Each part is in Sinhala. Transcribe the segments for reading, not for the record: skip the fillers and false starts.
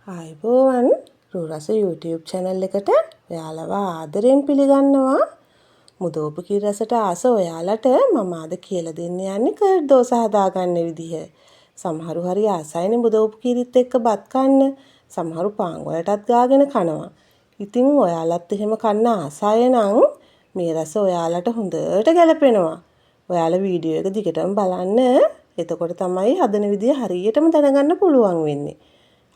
ආයුබෝවන් රූරස YouTube channel එකට ඔයාලව ආදරෙන් පිළිගන්නවා. මුදෝපු කිරි රසට ආස ඔයාලට මම අද කියලා දෙන්න යන්නේ කර්ඩ් දෝස හදාගන්න විදිහ. සමහරු හරි ආසයිනේ මුදෝපු කිරිත් එක්ක බත් කන්න. සමහරු පාන් වලටත් ගාගෙන කනවා. ඉතින් ඔයාලත් එහෙම කන්න ආසය නම් මේ රස ඔයාලට හොඳට ගැලපෙනවා. ඔයාලා වීඩියෝ එක දිගටම බලන්න. එතකොට තමයි හදන විදිය හරියටම දැනගන්න පුළුවන් වෙන්නේ.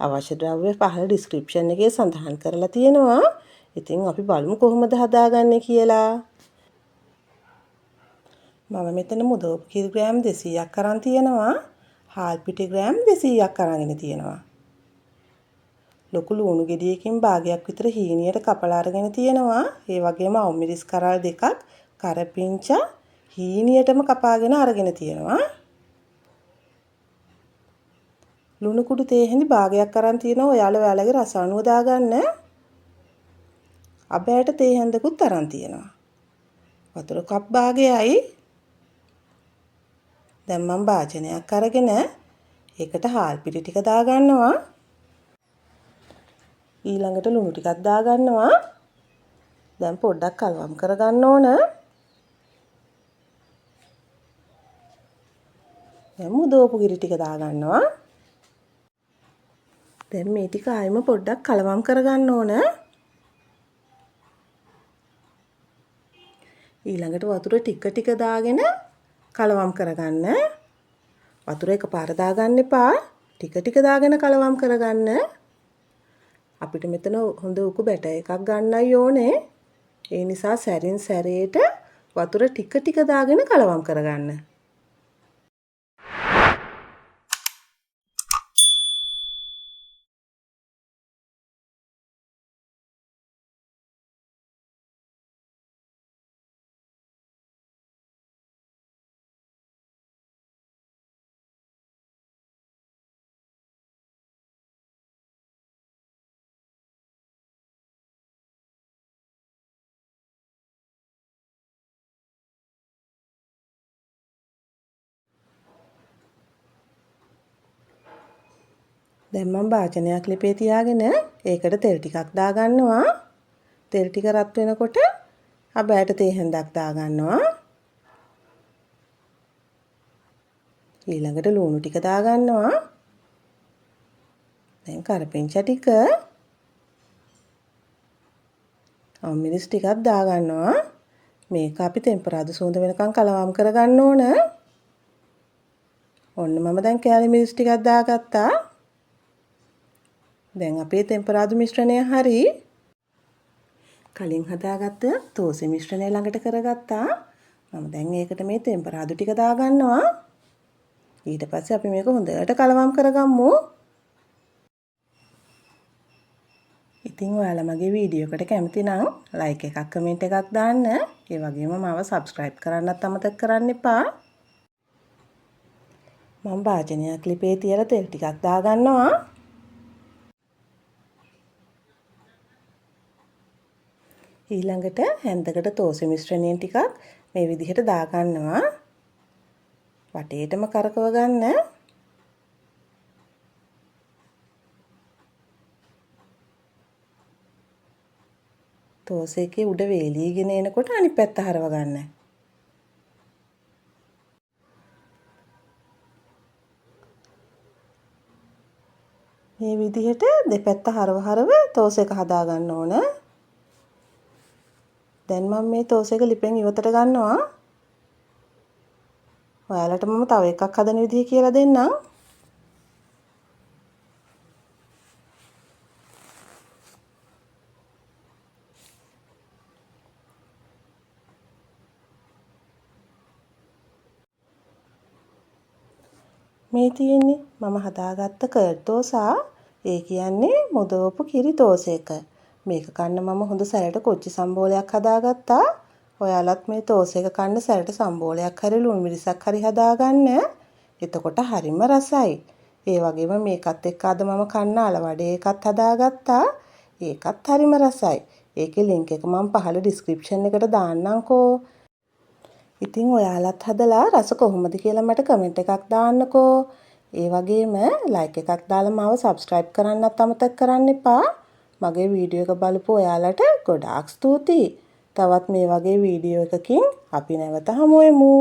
අවශ්‍ය ද්‍රව්‍ය පහළ ඩිස්ක්‍රිප්ෂන් එකේ සඳහන් කරලා තියෙනවා. ඉතින් අපි බලමු කොහොමද හදාගන්නේ කියලා. මම මෙතන මුදෝපු කිරි ග්‍රෑම් 200ක් අරන් තියෙනවා. හාල් පිටි ග්‍රෑම් 200ක් අරගෙන තියෙනවා. ලොකු ලුණු ගෙඩියකින් භාගයක් විතර හීනියට කපලා අරගෙන තියෙනවා. ඒ වගේම අවුමිරිස් කරල් දෙකක් කරපිංචා හීනියටම කපාගෙන අරගෙන තියෙනවා. ලුණු කුඩු තේ හැඳි භාගයක් අරන් තියෙනවා. ඔයාලා ඔයාලගේ රස අනුව දාගන්න. අබෑට තේ හැඳකුත් අරන් තියෙනවා. වතුර කප් භාගයයි. දැන් මම භාජනයක් අරගෙන ඒකට හාල් පිටි ටික දාගන්නවා. ඊළඟට ලුණු ටිකක් දාගන්නවා. දැන් පොඩ්ඩක් කලවම් කරගන්න ඕන. දැන් මුදෝපු කිරි ටික දාගන්නවා. දැන් මේ ටික ආයෙම පොඩ්ඩක් කලවම් කරගන්න ඕන. ඊළඟට වතුර ටික ටික දාගෙන කලවම් කරගන්න. වතුර එකපාර දාගන්න එපා. ටික ටික දාගෙන කලවම් කරගන්න. අපිට මෙතන හොඳ උකු බැටර් එකක් ගන්නයි ඕනේ. ඒ නිසා සැරින් සැරේට වතුර ටික ටික දාගෙන කලවම් කරගන්න. දැන් මම භාජනයක් ලිපේ තියාගෙන ඒකට තෙල් ටිකක් දාගන්නවා. තෙල් ටික රත් වෙනකොට අබෑට තේ හැඳක් දාගන්නවා. ඊළඟට ලුණු ටික දාගන්නවා. දැන් කරපිංචා ටික අවුමිරිස් ටිකක් දාගන්නවා. මේක අපි ටෙම්පරාදු සුවඳ වෙනකන් කලවම් කරගන්න ඕන. ඔන්න මම දැන් කෑලි මිරිස් ටිකක් දාගත්තා. දැන් අපේ ටෙම්පරාදු මිශ්‍රණය හරි. කලින් හදාගත්ත තෝසෙ මිශ්‍රණය ළඟට කරගත්තා. මම දැන් ඒකට මේ ටෙම්පරාදු ටික දාගන්නවා. ඊට පස්සේ අපි මේක හොඳට කලවම් කරගමු. ඉතින් ඔයාලා මගේ වීඩියෝ එකට කැමති නම් ලයික් එකක් කමෙන්ට් එකක් දාන්න. ඒ වගේම මාව සබ්ස්ක්‍රයිබ් කරන්නත් අමතක කරන්න එපා. මම භාජනයක් ලිපේ තියලා තෙල් ටිකක් දාගන්නවා. ඊළඟට හැන්දකට තෝසෙ මිශ්‍රණයෙන් ටිකක් මේ විදිහට දාගන්නවා. වටේටම කරකව ගන්න. තෝසෙ එකේ උඩ වේලීගෙන එනකොට අනිත් පැත්ත හරව ගන්න. මේ විදිහට දෙපැත්ත හරව තෝසෙ එක හදා ගන්න ඕන. දැන් මම මේ තෝසෙ එක ලිපෙන් ඉවතට ගන්නවා. ඔයාලට මම තව එකක් හදන විදිහ කියලා දෙන්නම්. මේ තියෙන්නේ මම හදාගත්ත කර්ඩ් දෝසා. ඒ කියන්නේ මුදවපු කිරි තෝසෙක. මේක කන්න මම හොඳ සැරට කොච්චි සම්බෝලයක් හදාගත්තා. ඔයාලත් මේ තෝසෙක කන්න සැරට සම්බෝලයක් හරි ලුණු මිරිසක් හරි හදාගන්න. එතකොට හරිම රසයි. ඒ වගේම මේකත් එක්ක අද මම කන්න අලවඩේ එකත් හදාගත්තා. ඒකත් හරිම රසයි. ඒකේ ලින්ක් එක මම පහළ ඩිස්ක්‍රිප්ෂන් එකට දාන්නම්කෝ. ඉතින් ඔයාලත් හදලා රස කොහොමද කියලා මට කමෙන්ට් එකක් දාන්නකෝ. ඒ වගේම ලයික් එකක් දාලා මාව සබ්ස්ක්‍රයිබ් කරන්නත් අමතක කරන්න එපා. මගේ වීඩියෝ එක බලපු ඔයාලට ගොඩාක් ස්තුතියි. තවත් මේ වගේ වීඩියෝ එකකින් අපි නැවත හමු වෙමු.